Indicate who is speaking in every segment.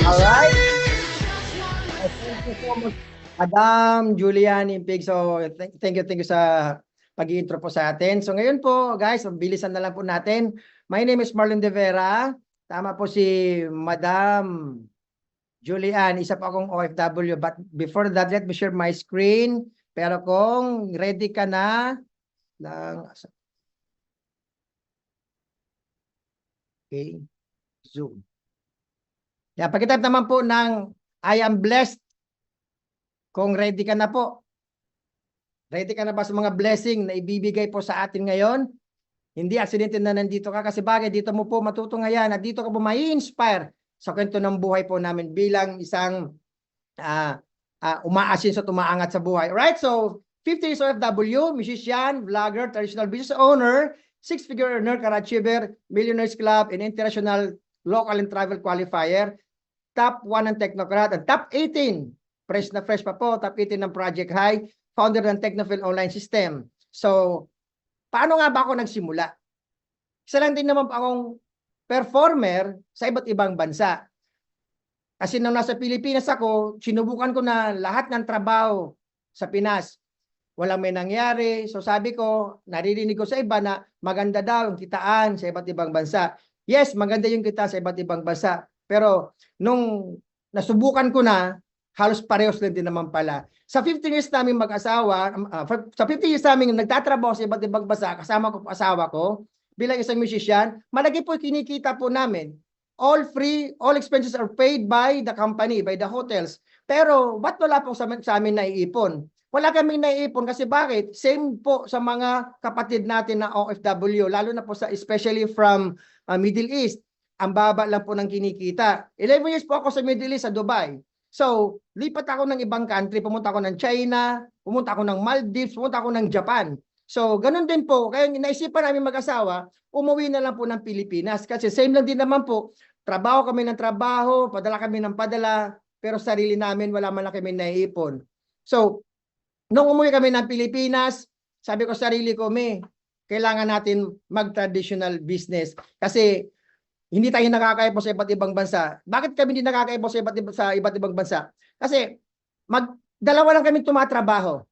Speaker 1: Alright. Thank you so much, Madam Juliani Pig. So, thank you sa pag-i-intro po sa atin. So, ngayon po, guys, bilisan na lang po natin. My name is Marlon De Vera. Tama po si Madam Julian, isa po akong OFW. But before that, let me share my screen. Pero kung ready ka na, okay, Zoom. Yan, pagkitype naman po ng I am blessed. Kung ready ka na po. Ready ka na ba sa mga blessing na ibibigay po sa atin ngayon? Hindi aksidente na nandito ka kasi bagay dito mo po matutungayan at dito ka po mai-inspire sa kwento ng buhay po namin bilang isang umaasin sa tumaangat sa buhay. Alright, so 50 years OFW, musician, vlogger, traditional business owner, six-figure earner, Karachiever, Millionaires Club, and International Local and Travel Qualifier, top 1 ng Technocrat, at top 18, fresh na fresh pa po, top 18 ng Project High, founder ng Technofil Online System. So, paano nga ba ako nagsimula? Isa lang din naman po akong performer sa iba't ibang bansa. Kasi nung nasa Pilipinas ako, sinubukan ko na lahat ng trabaho sa Pinas. Walang may nangyari. So sabi ko, naririnig ko sa iba na maganda daw yung kitaan sa iba't ibang bansa. Yes, maganda yung kita sa iba't ibang bansa. Pero nung nasubukan ko na, halos parehos lang din naman pala. Sa 15 years namin mag-asawa, sa 15 years namin nagtatrabaho sa iba't ibang bansa, kasama ko po asawa ko, bilang isang musician, malaki po kinikita po namin. All free, all expenses are paid by the company, by the hotels. Pero ba't wala po sa amin naiipon? Wala kaming naiipon kasi bakit? Same po sa mga kapatid natin na OFW, lalo na po sa especially from Middle East. Ang baba lang po ng kinikita. 11 years po ako sa Middle East, sa Dubai. So, lipat ako ng ibang country, pumunta ako ng China, pumunta ako ng Maldives, pumunta ako ng Japan. So, ganun din po. Kaya naisipan namin mag-asawa, umuwi na lang po ng Pilipinas. Kasi same lang din naman po, trabaho kami ng trabaho, padala kami ng padala, pero sarili namin, wala man lang kami naiipon. So, nung umuwi kami ng Pilipinas, sabi ko sarili ko, kailangan natin mag-traditional business. Kasi, hindi tayo nakakaipo sa iba't ibang bansa. Bakit kami hindi nakakaipo sa iba't ibang bansa? Kasi dalawa lang kami tumatrabaho.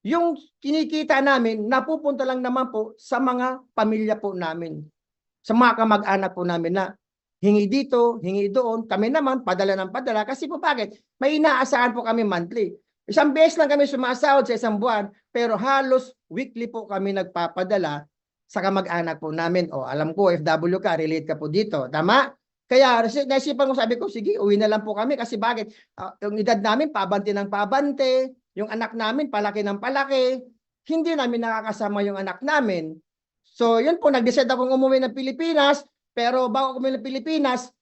Speaker 1: Yung kinikita namin, napupunta lang naman po sa mga pamilya po namin. Sa mga kamag-anak po namin na hingi dito, hingi doon. Kami naman, padala ng padala. Kasi po bakit? May inaasahan po kami monthly. Isang beses lang kami sumasahod sa isang buwan, pero halos weekly po kami nagpapadala sa kamag-anak po namin. O, alam ko, FW ka, relate ka po dito. Tama? Kaya, naisipan ko, sabi ko, sige, uwi na lang po kami. Kasi bakit? Yung edad namin, pabante ng pabante. Yung anak namin, palaki ng palaki. Hindi namin nakakasama yung anak namin. So, yun po, nag-decide akong umuwi ng Pilipinas. Pero bago umuwi ng Pilipinas,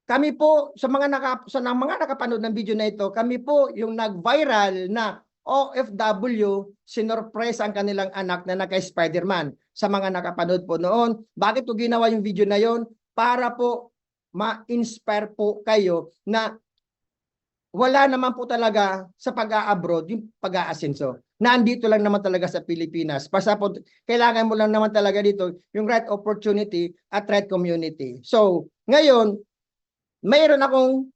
Speaker 1: kami po, sa mga nakapanood ng video na ito, kami po yung nag-viral na OFW, sinorpresa ang kanilang anak na naka-Spider-Man. Sa mga nakapanood po noon, bakit ko ginawa yung video na yon? Para po ma-inspire po kayo na wala naman po talaga sa pag-a-abroad yung pag-aasenso. Nandito lang naman talaga sa Pilipinas. Basta po, kailangan mo lang naman talaga dito yung right opportunity at right community. So, ngayon, mayroon akong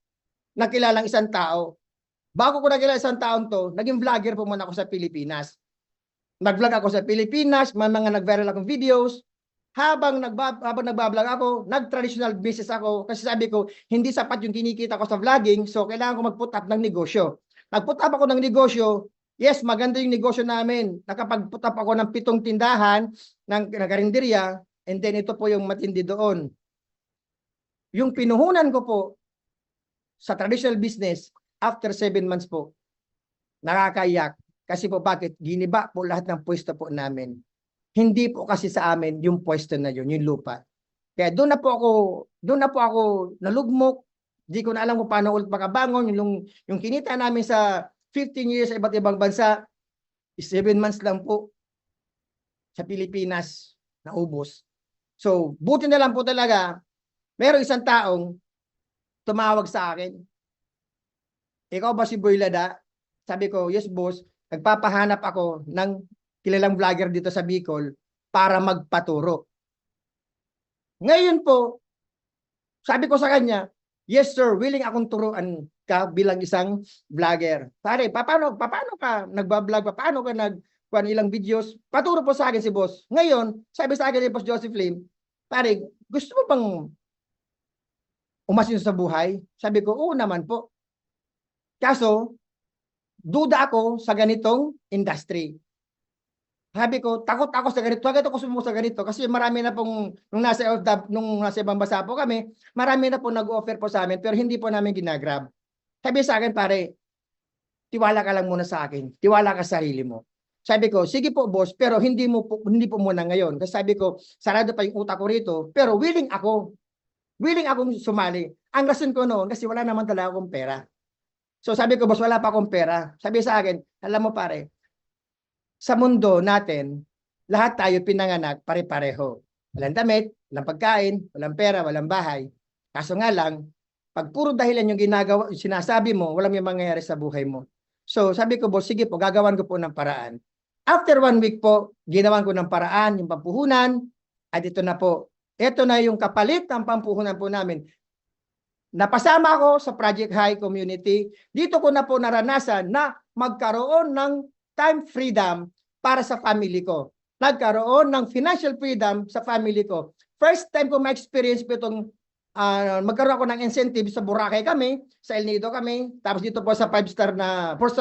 Speaker 1: nakilalang isang tao. Bago ko nakilala isang taon to, naging vlogger po muna ako sa Pilipinas. Nag-vlog ako sa Pilipinas, may mga nag-viral akong videos. Habang nagbablog ako, nag-traditional business ako. Kasi sabi ko, hindi sapat yung kinikita ko sa vlogging, so kailangan ko mag-put up ng negosyo. Nag-put up ako ng negosyo. Yes, maganda yung negosyo namin. Nakapag-put up ako ng 7 tindahan ng karinderya, and then ito po yung matindi doon. Yung pinuhunan ko po sa traditional business, after 7 months po, nakakaiyak. Kasi po bakit? Giniba po lahat ng pwesto po namin. Hindi po kasi sa amin yung pwesto na yun, yung lupa. Kaya doon na po ako nalugmok. Di ko na alam kung paano ulit makabangon. Yung kinita namin sa 15 years sa iba't ibang bansa, 7 months lang po sa Pilipinas naubos. So, buti na lang po talaga, merong isang taong tumawag sa akin. Ikaw ba si Boy Lada? Sabi ko, yes boss. Nagpapahanap ako ng kilalang vlogger dito sa Bicol para magpaturo. Ngayon po, sabi ko sa kanya, Yes sir, willing akong turuan ka bilang isang vlogger. Pare, paano ka nagba-vlog, paano ka ilang videos? Paturo po sa akin si boss. Ngayon, sabi sa akin ni Boss Joseph Lim, pare, gusto mo bang umasin sa buhay? Sabi ko, oo naman po. Kaso, duda ako sa ganitong industry. Sabi ko, takot ako sa ganito. Takot ako sumuko sa ganito kasi marami na pong nung nasa ibang bansa po kami, marami na po nag-offer po sa amin pero hindi po namin ginagrab. Sabi sa akin, pare, tiwala ka lang muna sa akin. Tiwala ka sa sarili mo. Sabi ko, sige po boss, pero hindi po muna ngayon. Kasi sabi ko, sarado pa yung utak ko rito, pero willing ako. Willing akong sumali. Ang rason ko noon, kasi wala naman talaga akong pera. So sabi ko, boss, wala pa akong pera. Sabi sa akin, alam mo pare, sa mundo natin, lahat tayo pinanganak pare-pareho. Walang damit, walang pagkain, walang pera, walang bahay. Kaso nga lang, pag puro dahilan yung ginagawa, sinasabi mo, walang may mangyayari sa buhay mo. So sabi ko, boss, sige po, gagawan ko po ng paraan. After 1 week po, ginawan ko ng paraan, yung pampuhunan, at ito na po. Ito na yung kapalit ng pampuhunan po namin. Napasama ako sa Project High Community. Dito ko na po naranasan na magkaroon ng time freedom para sa family ko. Nagkaroon ng financial freedom sa family ko. First time ko ma-experience po itong magkaroon ako ng incentive sa Boracay kami, sa El Nido kami, tapos dito po sa 4-star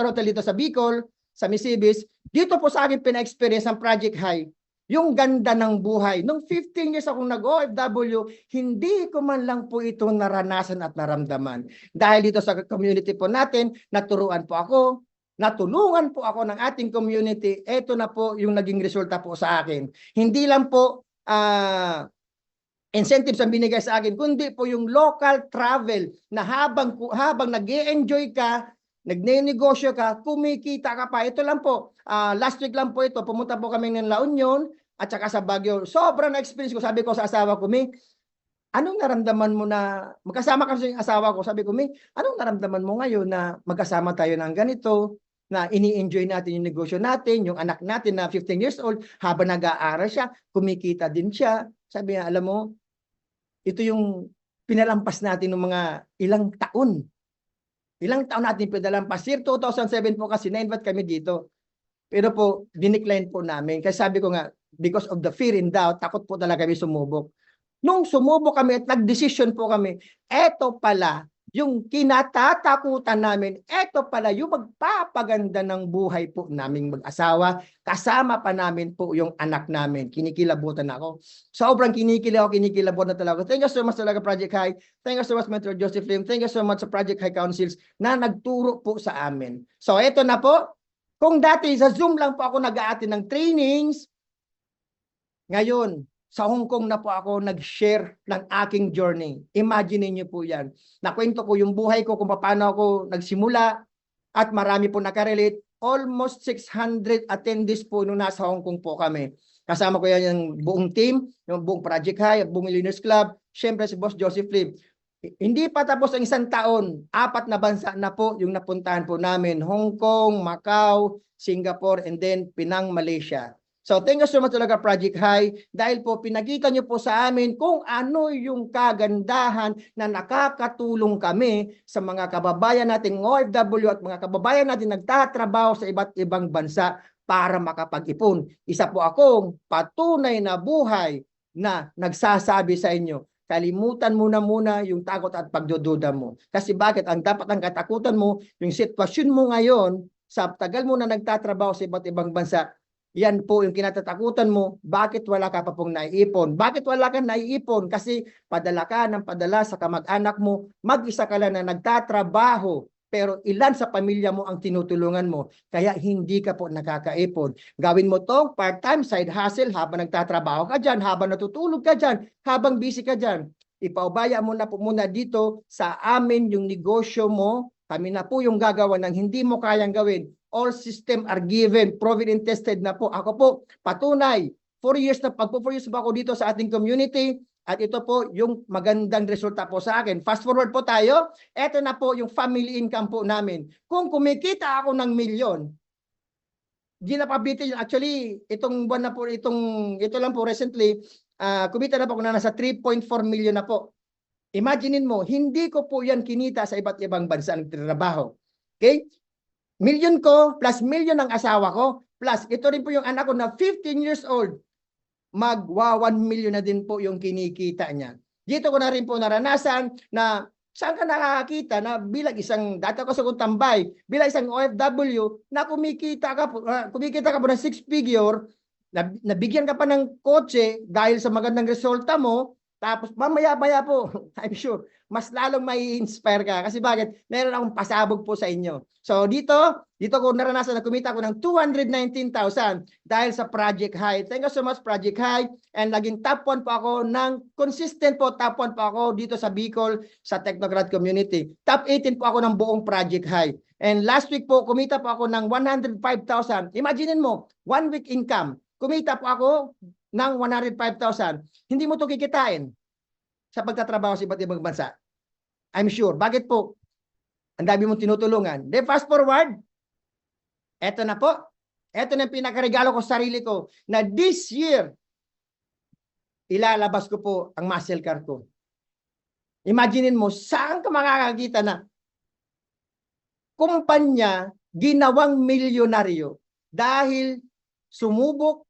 Speaker 1: hotel dito sa Bicol, sa Misibis. Dito po sa akin pina-experience ang Project High. Yung ganda ng buhay. Nung 15 years akong nag-OFW, hindi ko man lang po ito naranasan at naramdaman. Dahil dito sa community po natin, naturuan po ako, natulungan po ako ng ating community. Ito na po yung naging resulta po sa akin. Hindi lang po incentives ang binigay sa akin, kundi po yung local travel na habang nag-e-enjoy ka, nagne-negosyo ka, kumikita ka pa. Ito lang po, last week lang po ito, pumunta po kami ng La Union at saka sa Baguio. Sobrang experience ko, sabi ko sa asawa ko, May, anong naramdaman mo na, magkasama kasi yung asawa ko, sabi ko, May, anong naramdaman mo ngayon na magkasama tayo ng ganito, na ini-enjoy natin yung negosyo natin, yung anak natin na 15 years old, habang nag-aaral siya, kumikita din siya. Sabi niya, alam mo, ito yung pinalampas natin ng mga ilang taon. Ilang taon natin pinalampas. Year 2007 po kasi na-invite kami dito. Pero po, dinecline po namin. Kasi sabi ko nga, because of the fear and doubt, takot po talaga kami sumubok. Nung sumubok kami at nag-decision po kami, eto pala yung kinatatakutan namin, eto pala yung magpapaganda ng buhay po naming mag-asawa, kasama pa namin po yung anak namin. Kinikilabutan ako. Sobrang kinikilabutan na talaga. Thank you so much talaga Project High. Thank you so much Mentor Joseph Lim. Thank you so much sa Project High Councils na nagturo po sa amin. So eto na po. Kung dati sa Zoom lang po ako nag-aatin ng trainings, ngayon, sa Hong Kong na po ako nag-share ng aking journey. Imagine niyo po yan. Nakwento ko yung buhay ko kung paano ako nagsimula at marami po nakarelate. Almost 600 attendees po nung nasa Hong Kong po kami. Kasama ko yan yung buong team, yung buong Project High, buong Millionaires Club, syempre si Boss Joseph Lim. Hindi pa tapos ang 1 taon, 4 na bansa na po yung napuntahan po namin. Hong Kong, Macau, Singapore, and then Penang, Malaysia. So thank you so much talaga Project High dahil po pinakita niyo po sa amin kung ano yung kagandahan na nakakatulong kami sa mga kababayan nating OFW at mga kababayan natin nagtatrabaho sa iba't ibang bansa para makapag-ipon. Isa po akong patunay na buhay na nagsasabi sa inyo, kalimutan mo na muna yung takot at pagdududa mo. Kasi bakit? Ang dapat ang katakutan mo, yung sitwasyon mo ngayon, sa tagal mo na nagtatrabaho sa iba't ibang bansa, yan po yung kinatatakutan mo, bakit wala ka pa pong naiipon? Bakit wala kang naiipon? Kasi padala ka ng padala sa kamag-anak mo, mag-isa ka lang na nagtatrabaho, pero ilan sa pamilya mo ang tinutulungan mo, kaya hindi ka po nakakaipon. Gawin mo to part-time side hustle habang nagtatrabaho ka dyan, habang natutulog ka dyan, habang busy ka dyan. Ipaubaya mo na po muna dito sa amin yung negosyo mo, kami na po yung gagawa ng hindi mo kayang gawin. All system are given, proven and tested na po. Ako po, patunay, 4 years na, 4 years ba ako dito sa ating community, at ito po yung magandang resulta po sa akin. Fast forward po tayo, ito na po yung family income po namin. Kung kumikita ako ng milyon, di na pabitin, actually, itong buwan na po, ito lang po recently, kumita na po ako na nasa 3.4 million na po. Imaginein mo, hindi ko po yan kinita sa iba't ibang bansa ng trabaho. Okay? Million ko, plus million ang asawa ko, plus ito rin po yung anak ko na 15 years old. Magwa 1 million na din po yung kinikita niya. Dito ko na rin po naranasan na saan ka nakakakita na bilang isang, dati ko sa tambay, bilang isang OFW, na kumikita ka po ng 6 figure, nabigyan ka pa ng kotse dahil sa magandang resulta mo, tapos mamaya-maya po, I'm sure, mas lalong may inspire ka. Kasi bakit? Meron akong pasabog po sa inyo. So dito ko naranasan na kumita ko ng 219,000 dahil sa Project High. Thank you so much, Project High. And naging top 1 po ako ng consistent po, top 1 po ako dito sa Bicol, sa Technograd community. Top 18 po ako ng buong Project High. And last week po, kumita po ako ng 105,000. Imagine mo, 1 week income. Kumita po ako ng 105,000. Hindi mo to kikitain sa pagtatrabaho sa iba't ibang bansa. I'm sure. Bakit po? Ang dami mong tinutulungan. Then fast forward, eto na po. Eto na yung pinakaregalo ko sa sarili ko na this year, ilalabas ko po ang muscle car ko. Imaginein mo, saan ka makakakita na kumpanya ginawang milyonaryo dahil sumubok,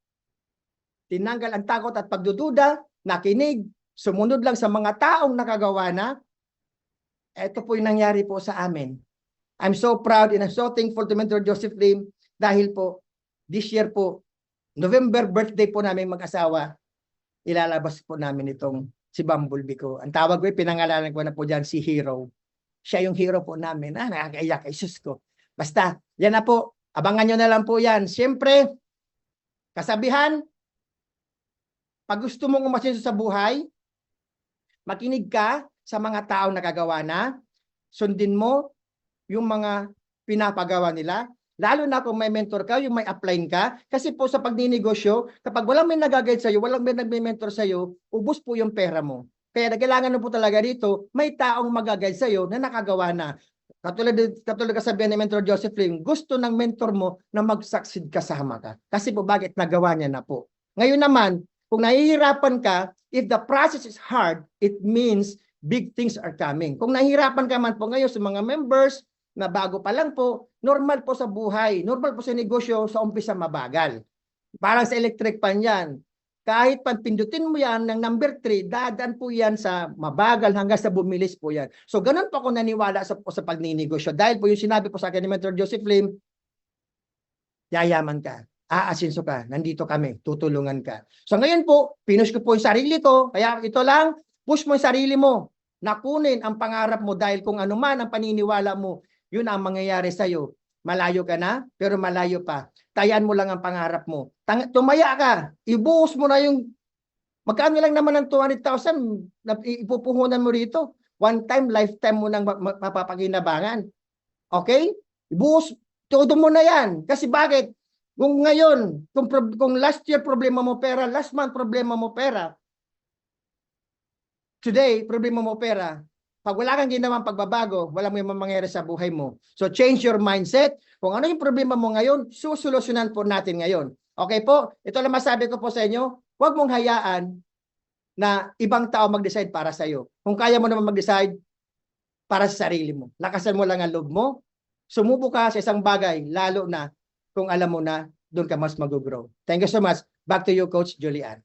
Speaker 1: tinanggal ang takot at pagdududa, nakinig, sumunod lang sa mga taong nakagawa na. Ito po yung nangyari po sa amin. I'm so proud and I'm so thankful to Mentor Joseph Lim dahil po, this year po, November birthday po namin mag-asawa, ilalabas po namin itong si Bumblebee ko. Ang tawag ko, pinangalanan ko na po dyan si Hero. Siya yung hero po namin. Nakakaiyak, Isus ko. Basta, yan na po. Abangan nyo na lang po yan. Siyempre, kasabihan, pag gusto mong umasenso sa buhay, makinig ka sa mga taong nakagawa na, sundin mo yung mga pinapagawa nila, lalo na kung may mentor ka, yung may upline ka, kasi po sa pagninegosyo, kapag walang may nag-guide sa'yo, walang may nagme-mentor sa'yo, ubos po yung pera mo. Kaya kailangan po talaga dito, may taong mag-guide sa'yo na nakagawa na. Katulad kasabihan ni Mentor Joseph Lim, gusto ng mentor mo na mag-succeed kasama ka. Kasi po bakit nagawa niya na po. Ngayon naman, kung nahihirapan ka, if the process is hard, it means big things are coming. Kung nahihirapan ka man po ngayon sa mga members na bago pa lang po, normal po sa buhay, normal po sa negosyo, sa umpisa mabagal. Parang sa electric pan yan. Kahit pindutin mo yan ng number 3, dadaan po yan sa mabagal hanggang sa bumilis po yan. So ganun po ako naniwala sa pagninegosyo. Dahil po yung sinabi po sa akin ni Mentor Joseph Lim, yayaman ka. Aasinso ka, nandito kami, tutulungan ka. So ngayon po, pinush ko po yung sarili ko, kaya ito lang, push mo yung sarili mo, nakunin ang pangarap mo dahil kung ano man ang paniniwala mo, yun ang mangyayari sa'yo. Malayo ka na, pero malayo pa. Tayan mo lang ang pangarap mo. Tumaya ka, ibuhos mo na yung, magkano lang naman ng 200,000 na ipupuhunan mo rito. One time, lifetime mo nang mapapakinabangan. Okay? Ibuhos, todo mo na yan. Kasi bakit? Kung ngayon, kung last year problema mo pera, last month problema mo pera, today problema mo pera, pag wala kang ginawang pagbabago, wala mo yung mangyayari sa buhay mo. So change your mindset. Kung ano yung problema mo ngayon, susolusyonan po natin ngayon. Okay po? Ito lang masabi ko po sa inyo, huwag mong hayaan na ibang tao mag-decide para sa iyo. Kung kaya mo naman mag-decide para sa sarili mo. Lakasan mo lang ang loob mo. Sumubo ka sa isang bagay, lalo na kung alam mo na doon ka mas mag-grow. Thank you so much. Back to you, Coach Julian.